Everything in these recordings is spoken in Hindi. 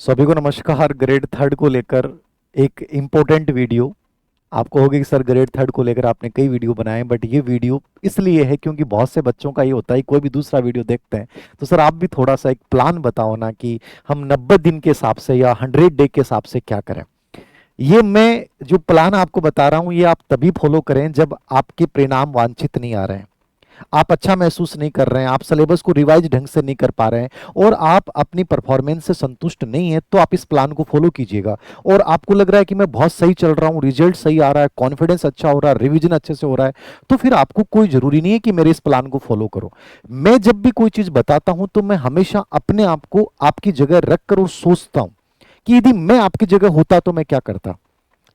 सभी को नमस्कार। ग्रेड थर्ड को लेकर एक इम्पोर्टेंट वीडियो। आपको होगी कि सर ग्रेड थर्ड को लेकर आपने कई वीडियो बनाए हैं, बट ये वीडियो इसलिए है क्योंकि बहुत से बच्चों का ये होता है, कोई भी दूसरा वीडियो देखते हैं तो सर आप भी थोड़ा सा एक प्लान बताओ ना कि हम 90 दिन के हिसाब से या 100 डे के हिसाब से क्या करें। ये मैं जो प्लान आपको बता रहा हूँ ये आप तभी फॉलो करें जब आपके परिणाम वांछित नहीं आ रहे हैं, आप अच्छा महसूस नहीं कर रहे हैं, आप सिलेबस को रिवाइज ढंग से नहीं कर पा रहे हैं और आप अपनी परफॉर्मेंस से संतुष्ट नहीं है, तो आप इस प्लान को फॉलो कीजिएगा। और आपको लग रहा है कि मैं बहुत सही चल रहा हूं, रिजल्ट सही आ रहा है, कॉन्फिडेंस अच्छा हो रहा है, रिवीजन अच्छे से हो रहा है, तो फिर आपको कोई जरूरी नहीं है कि मेरे इस प्लान को फॉलो करो। मैं जब भी कोई चीज बताता हूं तो मैं हमेशा अपने आप को आपकी जगह रखकर और सोचता हूं कि यदि मैं आपकी जगह होता तो मैं क्या करता।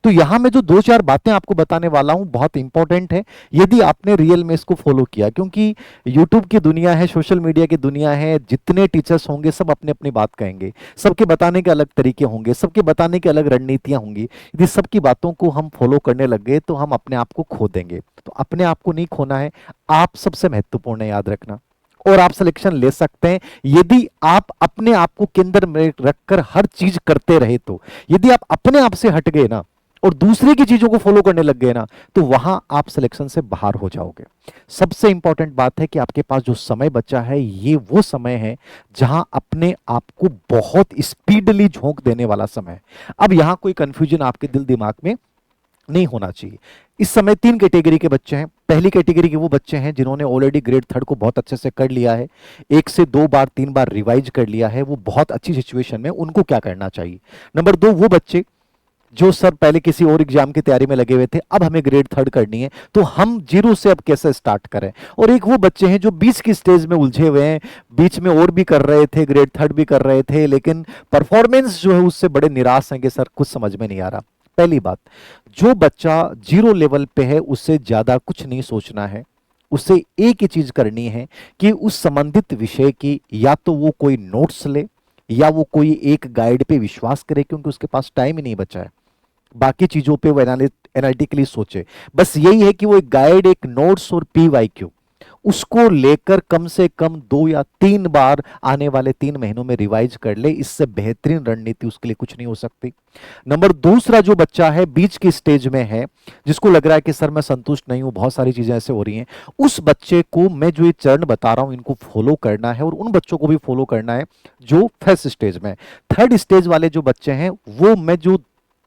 तो यहां मैं जो दो चार बातें आपको बताने वाला हूं बहुत इंपॉर्टेंट है यदि आपने रियल में इसको फॉलो किया, क्योंकि यूट्यूब की दुनिया है, सोशल मीडिया की दुनिया है, जितने टीचर्स होंगे सब अपने अपनी बात कहेंगे, सबके बताने के अलग तरीके होंगे, सबके बताने की अलग रणनीतियां होंगी। यदि सबकी बातों को हम फॉलो करने लग गए तो हम अपने आप को खो देंगे। तो अपने आप को नहीं खोना है, आप सबसे महत्वपूर्ण है, याद रखना। और आप सिलेक्शन ले सकते हैं यदि आप अपने आप को केंद्र में रखकर हर चीज करते रहे। तो यदि आप अपने आप से हट गए ना और दूसरे की चीजों को फॉलो करने लग गए ना, तो वहां आप सिलेक्शन से बाहर हो जाओगे। सबसे इंपॉर्टेंट बात है कि आपके पास जो समय बचा है ये वो समय है जहां अपने आप को बहुत स्पीडली झोंक देने वाला समय है। अब यहां कोई कंफ्यूजन आपके दिल दिमाग में नहीं होना चाहिए। इस समय तीन कैटेगरी के बच्चे हैं। पहली कैटेगरी के वो बच्चे हैं जिन्होंने ऑलरेडी ग्रेड थर्ड को बहुत अच्छे से कर लिया है, एक से दो बार तीन बार रिवाइज कर लिया है, वो बहुत अच्छी सिचुएशन में, उनको क्या करना चाहिए। नंबर दो, वो बच्चे जो सर पहले किसी और एग्जाम की तैयारी में लगे हुए थे, अब हमें ग्रेड थर्ड करनी है, तो हम जीरो से अब कैसे स्टार्ट करें। और एक वो बच्चे हैं जो बीच की स्टेज में उलझे हुए हैं, बीच में और भी कर रहे थे, ग्रेड थर्ड भी कर रहे थे, लेकिन परफॉर्मेंस जो है उससे बड़े निराश हैं कि सर कुछ समझ में नहीं आ रहा। पहली बात, जो बच्चा जीरो लेवल पे है उससे ज्यादा कुछ नहीं सोचना है। उसे एक ही चीज करनी है कि उस संबंधित विषय की या तो वो कोई नोट्स ले या वो कोई एक गाइड पे विश्वास करे, क्योंकि उसके पास टाइम ही नहीं बचा है बाकी चीजों पे वो एनालिटिकली सोचे। बस यही है कि वो एक गाइड, एक नोट्स और पीवाईक्यू उसको लेकर कम से कम 2 या 3 बार आने वाले 3 महीनों में रिवाइज कर ले। इससे बेहतरीन रणनीति उसके लिए कुछ नहीं हो सकती। नंबर दूसरा, जो बच्चा है बीच की स्टेज में है, जिसको लग रहा है कि सर मैं संतुष्ट नहीं हूं, बहुत सारी चीजें ऐसे हो रही हैं, उस बच्चे को मैं जो ये चरण बता रहा हूं इनको फॉलो करना है, और उन बच्चों को भी फॉलो करना है जो फर्स्ट स्टेज में। थर्ड स्टेज वाले जो बच्चे हैं वो मैं जो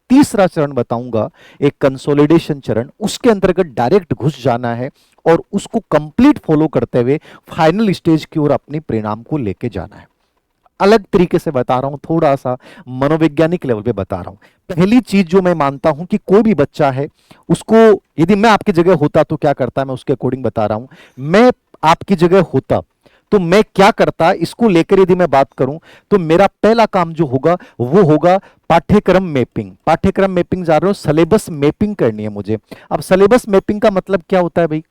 तीसरा चरण बताऊंगा, एक कंसोलिडेशन चरण, उसके अंतर्गत डायरेक्ट घुस जाना है और उसको कंप्लीट फॉलो करते हुए फाइनल स्टेज की ओर अपने परिणाम को लेके जाना है। अलग तरीके से बता रहा हूं, थोड़ा सा मनोवैज्ञानिक लेवल पे बता रहा हूं। पहली चीज जो मैं मानता हूं कि कोई भी बच्चा है उसको, यदि मैं आपकी जगह होता तो क्या करता, मैं उसके अकॉर्डिंग बता रहा हूं। मैं आपकी जगह होता तो मैं क्या करता, इसको लेकर यदि मैं बात करूं तो मेरा पहला काम जो होगा वो होगा पाठ्यक्रम मैपिंग। पाठ्यक्रम मैपिंग जा रहे हो, सिलेबस मैपिंग करनी है मुझे। अब सिलेबस मैपिंग का मतलब क्या होता है भाई?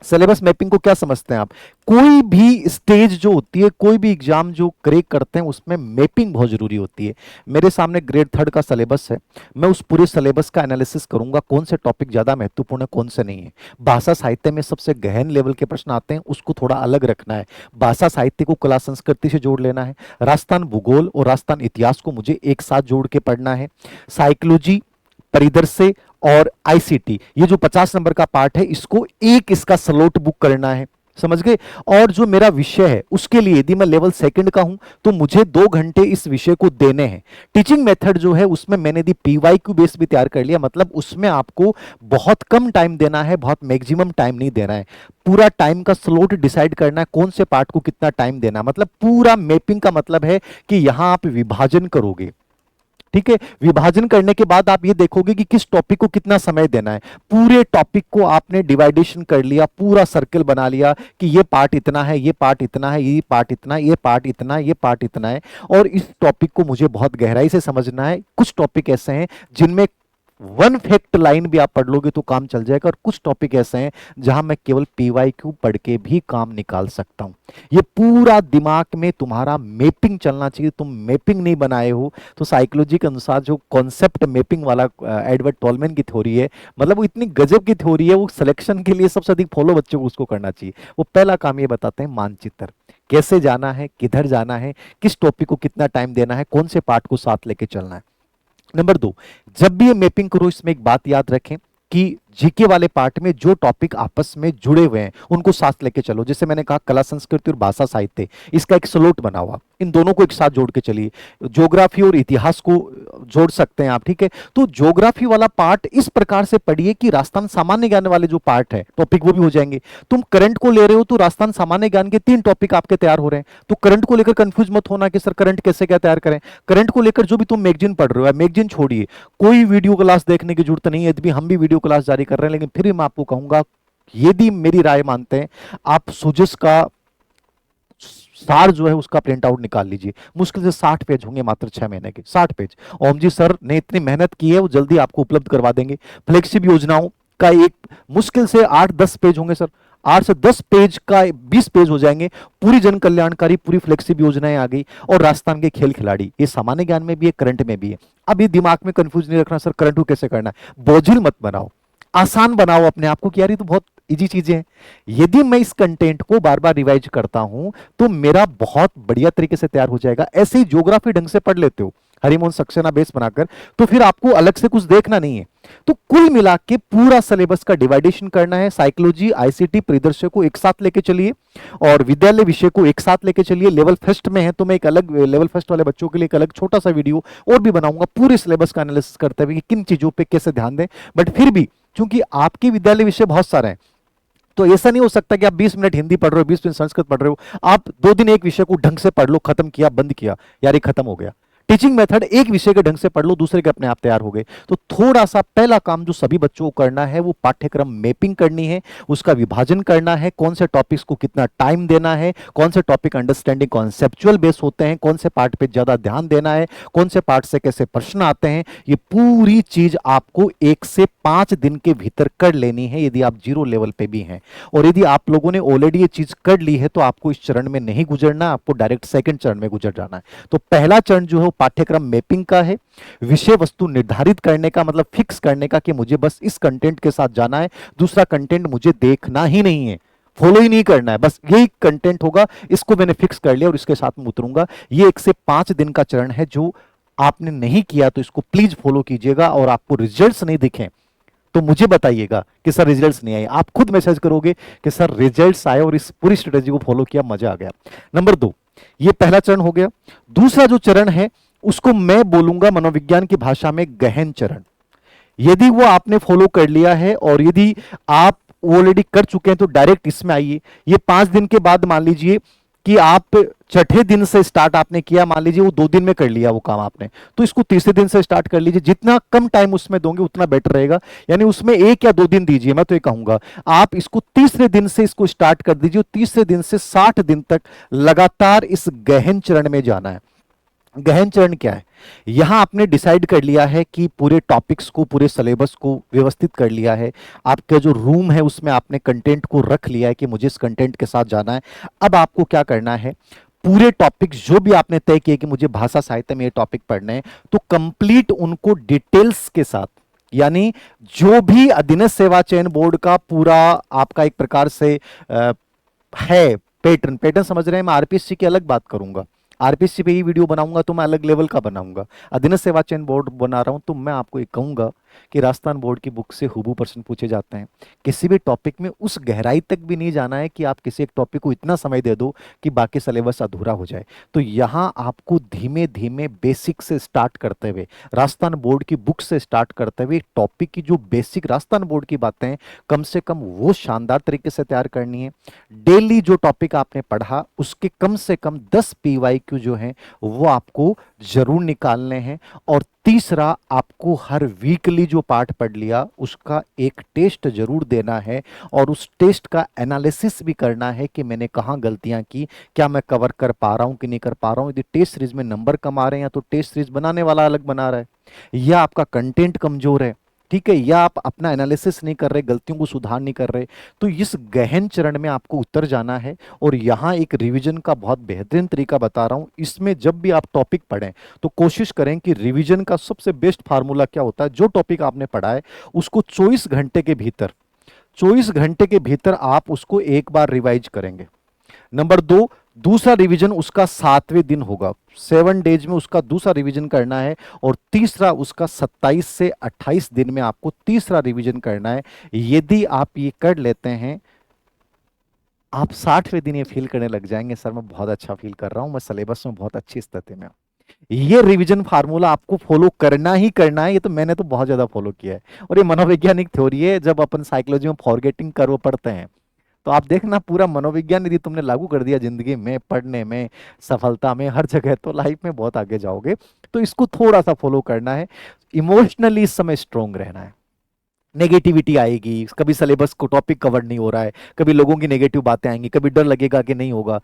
सिलेबस मैपिंग को क्या समझते हैं आप? कोई भी स्टेज जो होती है, कोई भी एग्जाम जो क्रैक करते हैं उसमें मैपिंग बहुत जरूरी होती है। मेरे सामने ग्रेड थर्ड का सिलेबस है, मैं उस पूरे सिलेबस का एनालिसिस करूंगा, कौन से टॉपिक ज्यादा महत्वपूर्ण है, कौन से नहीं है। भाषा साहित्य में सबसे गहन लेवल के प्रश्न आते हैं, उसको थोड़ा अलग रखना है। भाषा साहित्य को कला संस्कृति से जोड़ लेना है। राजस्थान भूगोल और राजस्थान इतिहास को मुझे एक साथ जोड़ के पढ़ना है। साइकोलॉजी, परिदृश्य और आईसीटी, ये जो 50 नंबर का पार्ट है, इसको एक इसका स्लॉट बुक करना है। समझ गए? और जो मेरा विषय है उसके लिए यदि मैं लेवल सेकंड का हूं तो मुझे 2 घंटे इस विषय को देने हैं। टीचिंग मेथड जो है उसमें मैंने यदि पीवाईक्यू बेस भी तैयार कर लिया, मतलब उसमें आपको बहुत कम टाइम देना है, बहुत मैक्सिमम टाइम नहीं देना है। पूरा टाइम का स्लॉट डिसाइड करना है, कौन से पार्ट को कितना टाइम देना है। मतलब पूरा मैपिंग का मतलब है कि यहां आप विभाजन करोगे। ठीक है, विभाजन करने के बाद आप ये देखोगे कि किस टॉपिक को कितना समय देना है। पूरे टॉपिक को आपने डिवाइडेशन कर लिया, पूरा सर्कल बना लिया कि ये पार्ट इतना है, ये पार्ट इतना है, ये पार्ट इतना है, ये पार्ट इतना है, ये पार्ट इतना है। और इस टॉपिक को मुझे बहुत गहराई से समझना है। कुछ टॉपिक ऐसे हैं जिनमें वन फैक्ट लाइन भी आप पढ़ लोगे तो काम चल जाएगा। और कुछ टॉपिक ऐसे हैं जहां मैं केवल पीवाईक्यू पढ़ के भी काम निकाल सकता हूं। ये पूरा दिमाग में तुम्हारा मैपिंग चलना चाहिए। तुम मैपिंग नहीं बनाए हो तो साइकोलॉजी के अनुसार जो कॉन्सेप्ट मैपिंग वाला एडवर्ड टॉलमैन की थ्योरी है, मतलब वो इतनी गजब की थ्योरी है, वो सिलेक्शन के लिए सबसे अधिक फॉलो बच्चों को उसको करना चाहिए। वो पहला काम ये बताते हैं मानचित्र, कैसे जाना है, किधर जाना है, किस टॉपिक को कितना टाइम देना है, कौन से पार्ट को साथ लेके चलना है। नंबर 2, जब भी ये मैपिंग करो इसमें एक बात याद रखें कि जीके वाले पार्ट में जो टॉपिक आपस में जुड़े हुए हैं उनको साथ लेके चलो। जैसे मैंने कहा कला संस्कृति और भाषा साहित्य, इसका एक स्लोट बना हुआ, इन दोनों को एक साथ जोड़ के चलिए। ज्योग्राफी और इतिहास को जोड़ सकते हैं आप, ठीक है। तो ज्योग्राफी वाला पार्ट इस प्रकार से पढ़िए कि राजस्थान सामान्य ज्ञान वाले जो पार्ट है टॉपिक वो भी हो जाएंगे। तुम करंट को ले रहे हो तो राजस्थान सामान्य ज्ञान के 3 टॉपिक आपके तैयार हो रहे हैं। तो करंट को लेकर कंफ्यूज मत होना कि सर करंट कैसे क्या तैयार करें। करंट को लेकर जो भी तुम मैगजीन पढ़ रहे हो, मैगजीन छोड़िए, कोई वीडियो क्लास देखने की जरूरत नहीं है। यदि हम भी वीडियो क्लास जारी कर रहे हैं, लेकिन फिर भी मैं आपको कहूंगा, यदि मेरी राय मानते हैं, आप सुजस का सार जो है उसका प्रिंट आउट निकाल लीजिए। मुश्किल से 60 पेज होंगे, मात्र 6 महीने के 60 पेज। ओम जी सर ने इतनी मेहनत की है, वो जल्दी आपको उपलब्ध करवा देंगे। फ्लेक्सिब योजनाओं का एक मुश्किल से 8-10 पेज होंगे सर, 8 से 10 पेज का 20 पेज हो जाएंगे। पूरी जन कल्याणकारी, पूरी फ्लेक्सिब योजनाएं आ गई। और राजस्थान के खेल खिलाड़ी, ये सामान्य ज्ञान में भी है, करंट में भी है। अब ये दिमाग में कंफ्यूज नहीं रखना सर करंट को कैसे करना है। बोझिल मत बनाओ, आसान बनाओ अपने आप को कि यार ये तो बहुत इजी चीजें हैं। यदि मैं इस कंटेंट को बार बार रिवाइज करता हूं तो मेरा बहुत बढ़िया तरीके से तैयार हो जाएगा। ऐसे ही ज्योग्राफी ढंग से पढ़ लेते हो हरिमोहन सक्सेना बेस बनाकर, तो फिर आपको अलग से कुछ देखना नहीं है। तो कुल मिला के पूरा सिलेबस का डिवाइडेशन करना है। साइकोलॉजी, आईसीटी, परिदृश्य को एक साथ लेके चलिए और विद्यालय विषय को एक साथ लेके चलिए। लेवल फर्स्ट में है तो मैं एक अलग लेवल फर्स्ट वाले बच्चों के लिए एक अलग छोटा सा वीडियो और भी बनाऊंगा पूरे सिलेबस का एनालिसिस करते हुए कि किन चीजों पे कैसे ध्यान दें। बट फिर भी चूंकि आपके विद्यालय विषय बहुत सारे हैं, तो ऐसा नहीं हो सकता कि आप 20 मिनट हिंदी पढ़ रहे हो, 20 मिनट संस्कृत पढ़ रहे हो, आप 2 दिन एक विषय को ढंग से पढ़ लो, खत्म किया, बंद किया, यार ये खत्म हो गया। टीचिंग मेथड एक विषय के ढंग से पढ़ लो, दूसरे के अपने आप तैयार हो गए। तो थोड़ा सा पहला काम जो सभी बच्चों को करना है वो पाठ्यक्रम मैपिंग करनी है, उसका विभाजन करना है, कौन से टॉपिक्स को कितना टाइम देना है, कौन से टॉपिक अंडरस्टैंडिंग कॉन्सेप्चुअल बेस होते हैं, कौन से पार्ट पे ज्यादा ध्यान देना है, कौन से पार्ट से कैसे प्रश्न आते हैं। ये पूरी चीज आपको 1 से 5 दिन के भीतर कर लेनी है, यदि आप 0 लेवल पे भी हैं। और यदि आप लोगों ने ऑलरेडी ये चीज कर ली है तो आपको इस चरण में नहीं गुजरना, आपको डायरेक्ट सेकंड चरण में गुजर जाना है। तो पहला चरण जो है पाठ्यक्रम मैपिंग का है, विषय वस्तु निर्धारित करने का, मतलब फिक्स करने का कि मुझे बस इस कंटेंट के साथ जाना है, दूसरा कंटेंट मुझे देखना ही नहीं है, फॉलो ही नहीं करना है, बस यही कंटेंट होगा, इसको मैंने फिक्स कर लिया और इसके साथ में उतरूंगा। ये 1 से 5 दिन का चरण है। जो आपने नहीं किया तो इसको प्लीज फॉलो कीजिएगा, और आपको रिजल्ट्स नहीं दिखे तो मुझे बताइएगा कि सर रिजल्ट्स नहीं आए। आप खुद मैसेज करोगे कि सर रिजल्ट्स आए और इस पूरी स्ट्रेटेजी को फॉलो किया, मजा आ गया। नंबर 2, ये पहला चरण हो गया। दूसरा जो चरण है उसको मैं बोलूंगा मनोविज्ञान की भाषा में गहन चरण। यदि वो आपने फॉलो कर लिया है और यदि आप ऑलरेडी कर चुके हैं तो डायरेक्ट इसमें आइए। ये 5 दिन के बाद मान लीजिए कि आप छठे दिन से स्टार्ट आपने किया, मान लीजिए वो 2 दिन में कर लिया वो काम आपने, तो इसको तीसरे दिन से स्टार्ट कर लीजिए। जितना कम टाइम उसमें दोगे उतना बेटर रहेगा, यानी उसमें 1 या 2 दिन दीजिए। मैं तो ये कहूंगा आप इसको तीसरे दिन से इसको स्टार्ट कर दीजिए, तीसरे दिन से 60 दिन तक लगातार इस गहन चरण में जाना है। गहन चरण क्या है? यहां आपने डिसाइड कर लिया है कि पूरे टॉपिक्स को, पूरे सिलेबस को व्यवस्थित कर लिया है। आपका जो रूम है उसमें आपने कंटेंट को रख लिया है कि मुझे इस कंटेंट के साथ जाना है। अब आपको क्या करना है, पूरे टॉपिक्स जो भी आपने तय किए कि मुझे भाषा साहित्य में ये टॉपिक पढ़ने हैं, तो कंप्लीट उनको डिटेल्स के साथ, यानी जो भी अधीनस्थ सेवा चयन बोर्ड का पूरा आपका एक प्रकार से है पैटर्न, पैटर्न समझ रहे हैं। मैं आरपीएससी की अलग बात करूंगा, आरपीएससी पे ही वीडियो बनाऊंगा तो मैं अलग लेवल का बनाऊंगा। अधीनस्थ सेवा चयन बोर्ड बना रहा हूं तो मैं आपको ये कहूंगा कि राजस्थान बोर्ड की बुक से हूबहू प्रश्न पूछे जाते हैं। किसी भी टॉपिक में उस गहराई तक भी नहीं जाना है कि आप किसी एक टॉपिक को इतना समय दे दो कि बाकी सिलेबस अधूरा हो जाए। तो यहां आपको धीमे धीमे बेसिक से स्टार्ट करते हुए, राजस्थान बोर्ड की बुक से स्टार्ट करते हुए टॉपिक की जो बेसिक राजस्थान बोर्ड की बातें हैं कम से कम वो शानदार तरीके से तैयार करनी है। डेली जो टॉपिक आपने पढ़ा उसके कम से कम 10 पीवाईक्यू जो हैं वो आपको जरूर निकालने हैं। और तीसरा, आपको हर वीकली जो पार्ट पढ़ लिया उसका एक टेस्ट जरूर देना है और उस टेस्ट का एनालिसिस भी करना है कि मैंने कहां गलतियां की, क्या मैं कवर कर पा रहा हूं कि नहीं कर पा रहा हूं। यदि टेस्ट सीरीज में नंबर कम आ रहे हैं या तो टेस्ट सीरीज बनाने वाला अलग बना रहा है, या आपका कंटेंट कमजोर है, ठीक है, या आप अपना एनालिसिस नहीं कर रहे, गलतियों को सुधार नहीं कर रहे, तो इस गहन चरण में आपको उतर जाना है। और यहाँ एक रिवीजन का बहुत बेहतरीन तरीका बता रहा हूं। इसमें जब भी आप टॉपिक पढ़ें तो कोशिश करें कि रिवीजन का सबसे बेस्ट फार्मूला क्या होता है, जो टॉपिक आपने पढ़ा है उसको 24 घंटे के भीतर आप उसको एक बार रिवाइज करेंगे। नंबर दो, दूसरा रिवीजन उसका 7वें दिन होगा, 7 डेज में उसका दूसरा रिवीजन करना है। और तीसरा उसका 27 से 28 दिन में आपको तीसरा रिवीजन करना है। यदि आप ये कर लेते हैं, आप 60वें दिन ये फील करने लग जाएंगे, सर मैं बहुत अच्छा फील कर रहा हूं, मैं सिलेबस में बहुत अच्छी स्थिति में हूं। ये रिवीजन फार्मूला आपको फॉलो करना ही करना है। ये तो मैंने तो बहुत ज्यादा फॉलो किया है, और ये मनोवैज्ञानिक थ्योरी है। जब अपन साइकोलॉजी में फॉरगेटिंग कर्व पढ़ते हैं तो आप देखना, पूरा मनोविज्ञान यदि तुमने लागू कर दिया जिंदगी में, पढ़ने में, सफलता में, हर जगह, तो लाइफ में बहुत आगे जाओगे। तो इसको थोड़ा सा फॉलो करना है। इमोशनली इस समय स्ट्रोंग रहना है। नेगेटिविटी आएगी, कभी सिलेबस को टॉपिक कवर नहीं हो रहा है, कभी लोगों की नेगेटिव बातें आएंगी, कभी डर लगेगा कि नहीं होगा,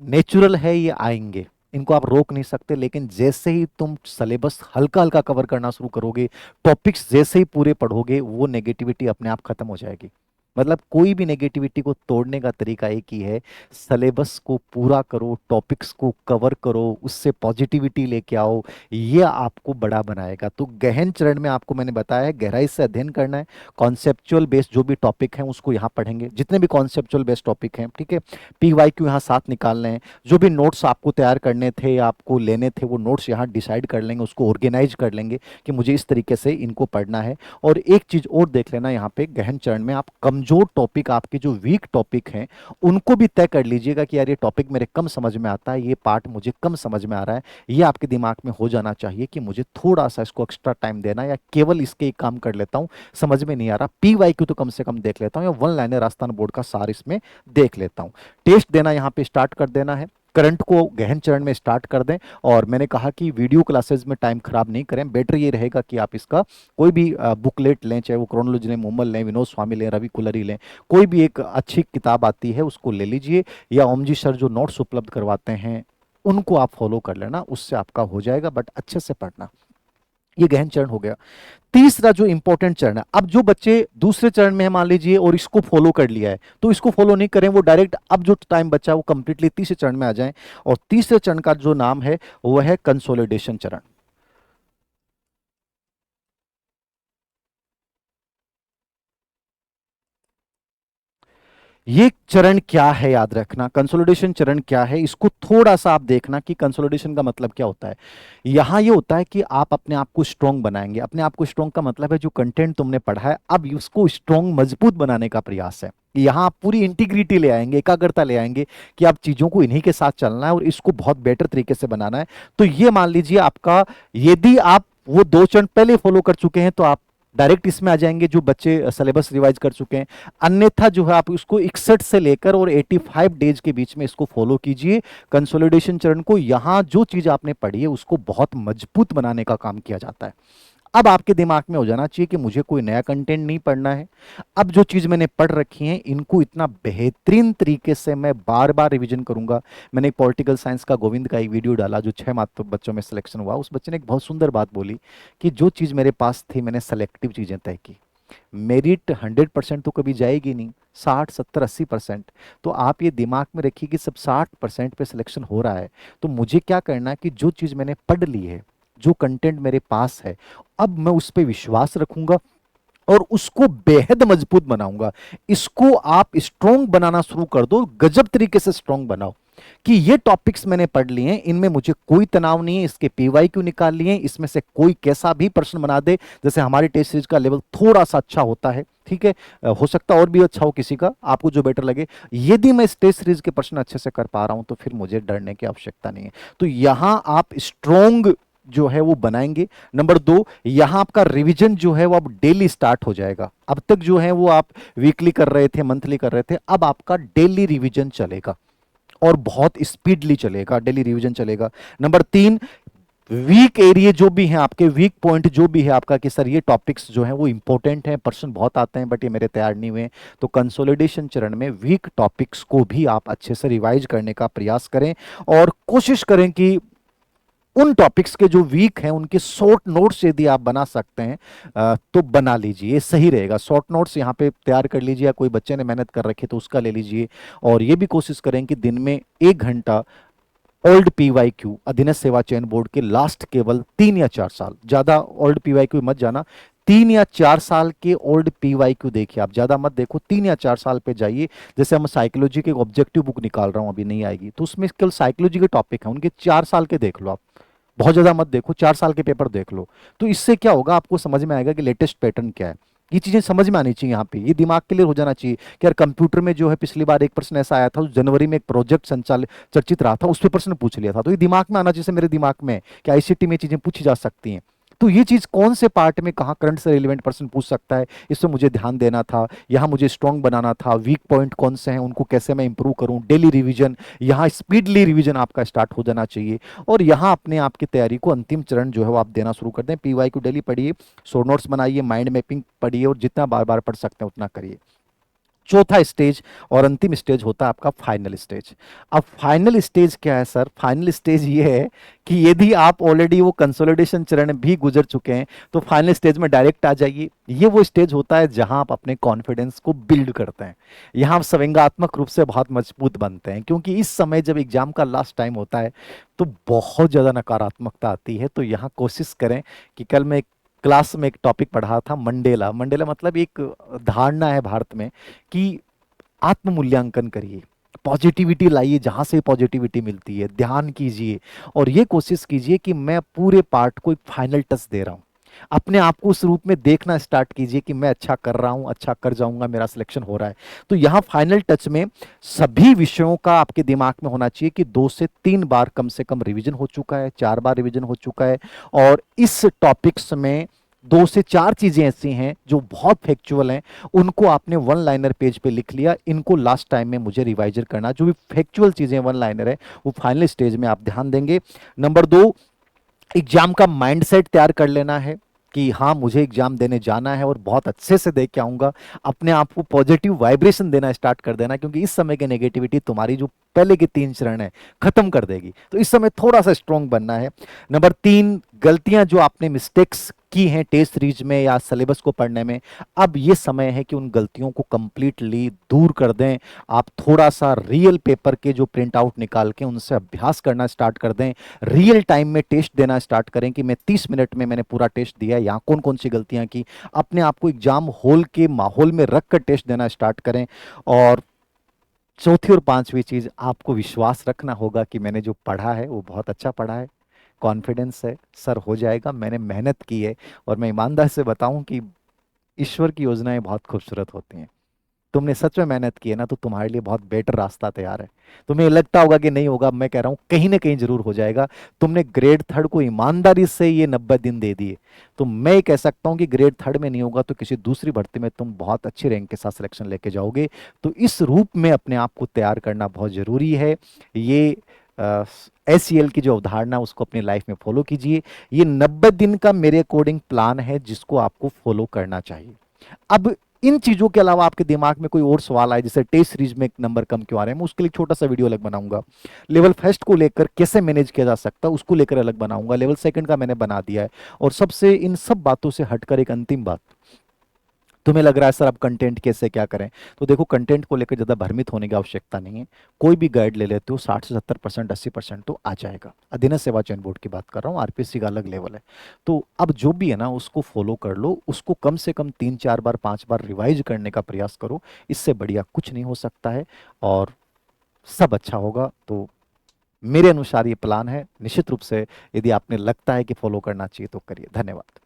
नेचुरल है, ये आएंगे, इनको आप रोक नहीं सकते। लेकिन जैसे ही तुम सिलेबस हल्का हल्का कवर करना शुरू करोगे, टॉपिक्स जैसे ही पूरे पढ़ोगे, वो नेगेटिविटी अपने आप खत्म हो जाएगी। मतलब कोई भी नेगेटिविटी को तोड़ने का तरीका एक ही है, सिलेबस को पूरा करो, टॉपिक्स को कवर करो, उससे पॉजिटिविटी लेके आओ, ये आपको बड़ा बनाएगा। तो गहन चरण में आपको मैंने बताया है, गहराई से अध्ययन करना है। कॉन्सेप्चुअल बेस्ड जो भी टॉपिक हैं उसको यहाँ पढ़ेंगे, जितने भी कॉन्सेप्चुअल बेस्ड टॉपिक हैं, ठीक है। PYQ यहाँ साथ निकालने हैं। जो भी नोट्स आपको तैयार करने थे, आपको लेने थे, वो नोट्स यहाँ डिसाइड कर लेंगे, उसको ऑर्गेनाइज कर लेंगे कि मुझे इस तरीके से इनको पढ़ना है। और एक चीज और देख लेना यहाँ पे, गहन चरण में आप कमजोर टॉपिक, आपके जो वीक टॉपिक हैं, उनको भी तय कर लीजिएगा कि यार ये टॉपिक मेरे कम समझ में आता है, ये पार्ट मुझे कम समझ में आ रहा है। ये आपके दिमाग में हो जाना चाहिए कि मुझे थोड़ा सा इसको एक्स्ट्रा टाइम देना है, या केवल इसके एक काम कर लेता हूं, समझ में नहीं आ रहा, PYQ तो कम से कम देख लेता हूं, या वन लाइनर राजस्थान बोर्ड का सार इसमें देख लेता हूं। टेस्ट देना यहाँ पे स्टार्ट कर देना है। करंट को गहन चरण में स्टार्ट कर दें। और मैंने कहा कि वीडियो क्लासेस में टाइम खराब नहीं करें। बेटर ये रहेगा कि आप इसका कोई भी बुकलेट लें, चाहे वो क्रोनोलॉजी लें, मुम्मल लें, विनोद स्वामी लें, रवि कुलरी लें, कोई भी एक अच्छी किताब आती है उसको ले लीजिए, या ओम जी सर जो नोट्स उपलब्ध करवाते हैं उनको आप फॉलो कर लेना, उससे आपका हो जाएगा। बट अच्छे से पढ़ना। ये गहन चरण हो गया। तीसरा जो इंपॉर्टेंट चरण है, अब जो बच्चे दूसरे चरण में है मान लीजिए और इसको फॉलो कर लिया है, तो इसको फॉलो नहीं करें, वो डायरेक्ट अब जो टाइम बचा वो कंप्लीटली तीसरे चरण में आ जाएं। और तीसरे चरण का जो नाम है वो है कंसोलिडेशन चरण। ये चरण क्या है, याद रखना, कंसोलिडेशन चरण क्या है, इसको थोड़ा सा आप देखना कि कंसोलिडेशन का मतलब क्या होता है। यहां ये होता है कि आप अपने आप को स्ट्रांग बनाएंगे। अपने आप को स्ट्रांग का मतलब है जो कंटेंट तुमने पढ़ा है, अब उसको स्ट्रांग मजबूत बनाने का प्रयास है। यहां आप पूरी इंटीग्रिटी ले आएंगे, एकाग्रता ले आएंगे कि आप चीजों को इन्हीं के साथ चलना है और इसको बहुत बेटर तरीके से बनाना है। तो ये मान लीजिए आपका, यदि आप वो 2 चरण पहले फॉलो कर चुके हैं तो आप डायरेक्ट इसमें आ जाएंगे, जो बच्चे सिलेबस रिवाइज कर चुके हैं। अन्यथा जो है आप उसको 61 से लेकर और 85 डेज के बीच में इसको फॉलो कीजिए, कंसोलिडेशन चरण को। यहां जो चीज आपने पढ़ी है उसको बहुत मजबूत बनाने का काम किया जाता है। अब आपके दिमाग में हो जाना चाहिए कि मुझे कोई नया कंटेंट नहीं पढ़ना है। अब जो चीज मैंने पढ़ रखी है इनको इतना बेहतरीन तरीके से मैं बार बार रिवीजन करूंगा। मैंने एक पॉलिटिकल साइंस का गोविंद का एक वीडियो डाला जो 6 बच्चों में सिलेक्शन हुआ। उस बच्चे ने एक बहुत सुंदर बात बोली कि जो चीज मेरे पास थी मैंने सेलेक्टिव चीजें तय की। मेरिट 100% तो कभी जाएगी नहीं, 60, 70, 80%। तो आप ये दिमाग में रखिए कि सब 60% पे सिलेक्शन हो रहा है, तो मुझे क्या करना है कि जो चीज मैंने पढ़ ली है, जो कंटेंट मेरे पास है, अब मैं उस पर विश्वास रखूंगा और उसको बेहद मजबूत बनाऊंगा। इसको आप स्ट्रॉन्ग बनाना शुरू कर दो, गजब तरीके से स्ट्रॉन्ग बनाओ कि ये टॉपिक्स मैंने पढ़ लिए हैं, इनमें मुझे कोई तनाव नहीं है, इसके PYQ निकाल लिए, इसमें से कोई कैसा भी प्रश्न बना दे। जैसे हमारे टेस्ट सीरीज का लेवल थोड़ा सा अच्छा होता है, ठीक है, हो सकता है और भी अच्छा हो किसी का, आपको जो बेटर लगे। यदि मैं इस टेस्ट सीरीज के प्रश्न अच्छे से कर पा रहा हूं तो फिर मुझे डरने की आवश्यकता नहीं है। तो यहां आप स्ट्रॉन्ग जो है वो बनाएंगे। नंबर 2, यहां आपका रिवीजन जो है वो अब डेली स्टार्ट हो जाएगा। अब तक जो है वो आप वीकली कर रहे थे, मंथली कर रहे थे, अब आपका डेली रिवीजन चलेगा और बहुत स्पीडली चलेगा, डेली रिवीजन चलेगा। नंबर 3, वीक एरिया जो भी हैं आपके, वीक पॉइंट जो भी है आपका कि सर ये टॉपिक्स जो हैं वो इंपॉर्टेंट हैं, प्रश्न बहुत आते हैं बट ये मेरे तैयार नहीं हुए, तो कंसोलिडेशन चरण में वीक टॉपिक्स को भी आप अच्छे से रिवाइज करने का प्रयास करें और कोशिश करें कि उन टॉपिक्स के जो वीक हैं उनके शॉर्ट नोट्स यदि आप बना सकते हैं तो बना लीजिए, ये सही रहेगा। शॉर्ट नोट्स यहाँ पे तैयार कर लीजिए, या कोई बच्चे ने मेहनत कर रखी है तो उसका ले लीजिए। और ये भी कोशिश करें कि दिन में 1 घंटा ओल्ड पीवाईक्यू, अधीनस्थ सेवा चयन बोर्ड के लास्ट केवल 3 या 4 साल, ज्यादा ओल्ड पीवाईक्यू मत जाना, 3 या 4 साल के ओल्ड पीवाईक्यू देखिए आप, ज्यादा मत देखो, 3 या 4 साल पे जाइए। जैसे हम साइकोलॉजी के ऑब्जेक्टिव बुक निकाल रहा हूं, अभी नहीं आएगी, तो उसमें केवल साइकोलॉजी के टॉपिक है, उनके 4 साल के देख लो आप, बहुत ज्यादा मत देखो, 4 साल के पेपर देख लो। तो इससे क्या होगा, आपको समझ में आएगा कि लेटेस्ट पैटर्न क्या है। ये चीजें समझ में आनी चाहिए, यहाँ पे ये दिमाग क्लियर हो जाना चाहिए कि यार कंप्यूटर में जो है, पिछली बार एक प्रश्न ऐसा आया था, उस जनवरी में एक प्रोजेक्ट संचालित चर्चित रहा था, उस पे प्रश्न पूछ लिया था, तो ये दिमाग में आना, जैसे मेरे दिमाग में है कि आईसीटी में चीजें पूछी जा सकती हैं। तो ये चीज कौन से पार्ट में कहाँ करंट से रिलेवेंट पर्सन पूछ सकता है, इससे मुझे ध्यान देना था, यहाँ मुझे स्ट्रांग बनाना था, वीक पॉइंट कौन से हैं उनको कैसे मैं इंप्रूव करूं, डेली रिवीजन, यहाँ स्पीडली रिवीजन आपका स्टार्ट हो जाना चाहिए। और यहाँ अपने आप की तैयारी को अंतिम चरण जो है वो आप देना शुरू कर दें। पीवाई को डेली पढ़िए, शॉर्ट नोट्स बनाइए, माइंड मैपिंग पढ़िए, और जितना बार बार पढ़ सकते हैं उतना करिए। चौथा स्टेज और अंतिम स्टेज होता है आपका फाइनल स्टेज। अब फाइनल स्टेज क्या है सर? फाइनल स्टेज ये है कि यदि आप ऑलरेडी वो कंसोलिडेशन चरण भी गुजर चुके हैं तो फाइनल स्टेज में डायरेक्ट आ जाइए। ये वो स्टेज होता है जहां आप अपने कॉन्फिडेंस को बिल्ड करते हैं, यहां आप संवेगात्मक रूप से बहुत मजबूत बनते हैं, क्योंकि इस समय जब एग्जाम का लास्ट टाइम होता है तो बहुत ज्यादा नकारात्मकता आती है। तो यहां कोशिश करें कि कल मैं क्लास में एक टॉपिक पढ़ा था, मंडेला। मंडेला मतलब एक धारणा है भारत में कि आत्म मूल्यांकन करिए, पॉजिटिविटी लाइए, जहां से पॉजिटिविटी मिलती है ध्यान कीजिए, और ये कोशिश कीजिए कि मैं पूरे पार्ट को एक फाइनल टच दे रहा हूं। अपने आप को उस रूप में देखना स्टार्ट कीजिए कि मैं अच्छा कर रहा हूं, अच्छा कर जाऊंगा, मेरा सिलेक्शन हो रहा है। तो यहां फाइनल टच में सभी विषयों का आपके दिमाग में होना चाहिए कि 2 से 3 बार कम से कम रिवीजन हो चुका है, 4 बार रिवीजन हो चुका है, और इस टॉपिक्स में 2 से 4 चीजें ऐसी हैं जो बहुत फैक्चुअल हैं, उनको आपने वन लाइनर पेज पे लिख लिया, इनको लास्ट टाइम में मुझे रिवाइजर करना। जो भी फैक्चुअल चीजें वन लाइनर है वो फाइनल स्टेज में आप ध्यान देंगे। नंबर 2, एग्जाम का माइंडसेट तैयार कर लेना है कि हाँ मुझे एग्जाम देने जाना है और बहुत अच्छे से दे के आऊंगा। अपने आप को पॉजिटिव वाइब्रेशन देना स्टार्ट कर देना, क्योंकि इस समय की नेगेटिविटी तुम्हारी जो पहले के 3 चरण है खत्म कर देगी। तो इस समय थोड़ा सा स्ट्रांग बनना है। नंबर 3, गलतियां जो आपने मिस्टेक्स की हैं टेस्ट सीरीज में या सिलेबस को पढ़ने में, अब ये समय है कि उन गलतियों को कंप्लीटली दूर कर दें। आप थोड़ा सा रियल पेपर के जो प्रिंट आउट निकाल के उनसे अभ्यास करना स्टार्ट कर दें। रियल टाइम में टेस्ट देना स्टार्ट करें कि मैं 30 मिनट में मैंने पूरा टेस्ट दिया है, यहाँ कौन कौन सी गलतियां की। अपने आप को एग्जाम हॉल के माहौल में रख कर टेस्ट देना स्टार्ट करें। और चौथी और पांचवी चीज, आपको विश्वास रखना होगा कि मैंने जो पढ़ा है वो बहुत अच्छा पढ़ा है, कॉन्फिडेंस है, सर हो जाएगा, मैंने मेहनत की है। और मैं ईमानदार से बताऊं कि ईश्वर की योजनाएं बहुत खूबसूरत होती हैं। तुमने सच में मेहनत की है ना, तो तुम्हारे लिए बहुत बेटर रास्ता तैयार है। तुम्हें लगता होगा कि नहीं होगा, मैं कह रहा हूं कहीं ना कहीं जरूर हो जाएगा। तुमने ग्रेड थर्ड को ईमानदारी से ये 90 दिन दे दिए, तो मैं ये कह सकता हूं कि ग्रेड थर्ड में नहीं होगा तो किसी दूसरी भर्ती में तुम बहुत अच्छी रैंक के साथ सिलेक्शन लेके जाओगे। तो इस रूप में अपने आप को तैयार करना बहुत जरूरी है। ये SEL की जो अवधारणा उसको अपनी लाइफ में फॉलो कीजिए। ये 90 दिन का मेरे अकॉर्डिंग प्लान है जिसको आपको फॉलो करना चाहिए। अब इन चीजों के अलावा आपके दिमाग में कोई और सवाल आए, जैसे टेस्ट सीरीज में नंबर कम क्यों आ रहे हैं, मैं उसके लिए छोटा सा वीडियो अलग बनाऊंगा। लेवल फर्स्ट को लेकर कैसे मैनेज किया जा सकता है उसको लेकर अलग बनाऊंगा। लेवल सेकंड का मैंने बना दिया है। और सबसे इन सब बातों से हटकर एक अंतिम बात, तुम्हें लग रहा है सर अब कंटेंट कैसे क्या करें, तो देखो कंटेंट को लेकर ज्यादा भ्रमित होने की आवश्यकता नहीं है। कोई भी गाइड ले लेते हो 60 से 70%, 80% तो आ जाएगा। अधीनस्थ सेवा चयन बोर्ड की बात कर रहा हूँ, RPSC का अलग लेवल है। तो अब जो भी है ना उसको फॉलो कर लो, उसको कम से कम 3 4 बार 5 बार रिवाइज करने का प्रयास करो। इससे बढ़िया कुछ नहीं हो सकता है, और सब अच्छा होगा। तो मेरे अनुसार ये प्लान है, निश्चित रूप से यदि आपने लगता है कि फॉलो करना चाहिए तो करिए। धन्यवाद।